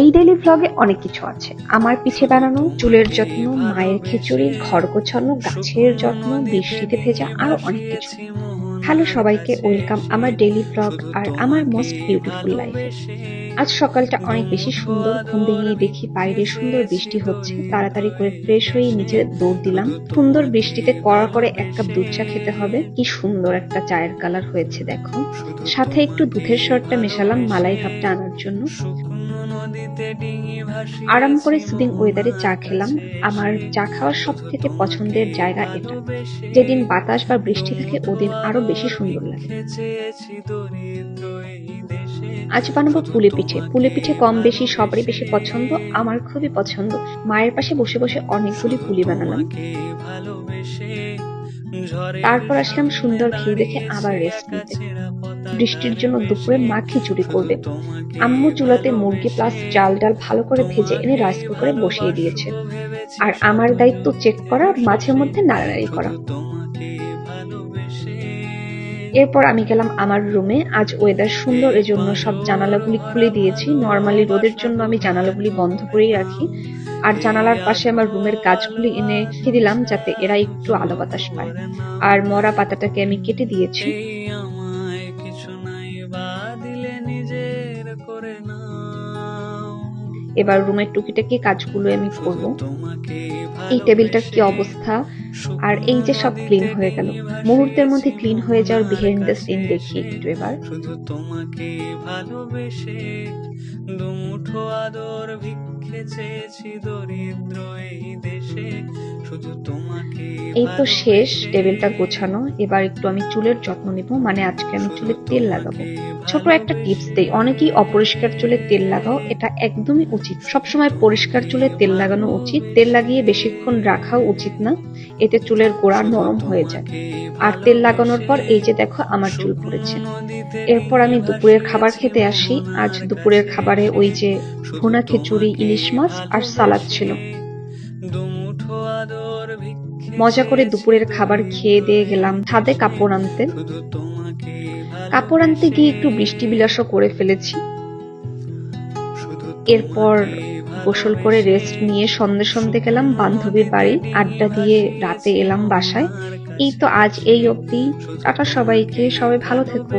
এই ডেইলি ভ্লগে অনেক কিছু আছে। আমার পিঠে বানানো, চুলের যত্ন, মায়ের খিচুড়ি, ঘর গোছানো, গাছের যত্ন, বৃষ্টিতে ভেজা, আরো অনেক কিছু। হ্যালো সবাইকে, ওয়েলকাম আমার ডেইলি ভ্লগ আর আমার মোস্ট বিউটিফুল লাইফে। আজ সকালটা অনেক বেশি সুন্দর। ঘুম ভেঙেই দেখি বাইরে সুন্দর বৃষ্টি হচ্ছে। তাড়াতাড়ি করে ফ্রেশ হয়ে নিচে দৌড় দিলাম। সুন্দর বৃষ্টিতে কড়া করে 1 কাপ দুধ চা খেতে হবে। কি সুন্দর একটা চায়ের কালার হয়েছে দেখো। সাথে একটু দুধের সরটা মেশালাম মালাই ভাবটা আনার জন্য। আরাম করে সুদিং ওয়েদারে চা খেলাম। আমার চা খাওয়ার সব থেকে পছন্দের জায়গা এটা। যেদিন বাতাস বা বৃষ্টি থাকে ওদিন আরো বেশি সুন্দর লাগে। আজ বানাবো পুলি পিঠে। পুলি পিঠে কম বেশি সবারই বেশি পছন্দ, আমার খুবই পছন্দ। মায়ের পাশে বসে বসে অনেকগুলি পুলি বানালাম। তারপর আসলাম সুন্দর খেয়ে দেখে আবার রেস্ট নিতে। বৃষ্টির জন্য দুপুরে মা খিচুড়ি করবে। আম্মু চুলাতে মুরগি প্লাস চাল ডাল ভালো করে ভেজে এনে রাইস কুকারে বসিয়ে দিয়েছে। আর আমার দায়িত্ব চেক করা, মাঝে মধ্যে নাড়ানাড়ি করা। এরপর আমি গেলাম আমার রুমে। আজ ওয়েদার সুন্দর, এজন্য সব জানালাগুলি খুলে দিয়েছি। নরমালি রোদের জন্য আমি জানালাগুলি বন্ধ করেই রাখি। আর জানালার পাশে আমার রুমের গাছগুলি এনে রেখে দিলাম যাতে এরা একটু আলো বাতাস পায়। আর মরা পাতাটাকে আমি কেটে দিয়েছি। এবার রুমের টুকিটাকি কাজগুলো আমি করবো। এই টেবিলটার কি অবস্থা, আর এই যে সব ক্লিন হয়ে গেল। মুহূর্তের মধ্যে ক্লিন হয়ে যাওয়ার বিহাইন্ড দ্য সিন দেখি একটু এবার। শুধু তোমাকে ভালোবেসে দুমুঠো আদর ভিক্ষে চেয়েছি দরিদ্র এই দেশে, শুধু তোমাকে। এই তো শেষ টেবিলটা গোছানো। এবার একটু আমি চুলের যত্ন নিব, মানে আজকে আমি চুলে তেল লাগাবো। ছোট একটা টিপস দেই, অনেকেই অপরিষ্কার চুলে তেল লাগাও, এটা একদমই উচিত। সবসময় পরিষ্কার চুলে তেল লাগানো উচিত। তেল লাগিয়ে বেশিক্ষণ রাখাও উচিত না, এতে চুলের গোড়া নরম হয়ে যায়। আর তেল লাগানোর পর এই যে দেখো আমার চুল পড়েছে। এরপর আমি দুপুরের খাবার খেতে আসি। আজ দুপুরের খাবারে ওই যে ভুনা খিচুড়ি, ইলিশ মাছ আর সালাদ ছিল। মজা করে দুপুরের খাবার খেয়ে দিয়ে গেলাম ছাদে কাপড় আনতে। কাপড় আনতে গিয়ে একটু বৃষ্টি বিলাসও করে ফেলেছি। এরপর গোসল করে রেস্ট নিয়ে সন্ধ্যে সন্ধ্যে গেলাম বান্ধবীর বাড়ি। আড্ডা দিয়ে রাতে এলাম বাসায়। এই তো আজ এই অবধি। টাটা সবাইকে, সবাই ভালো থেকো।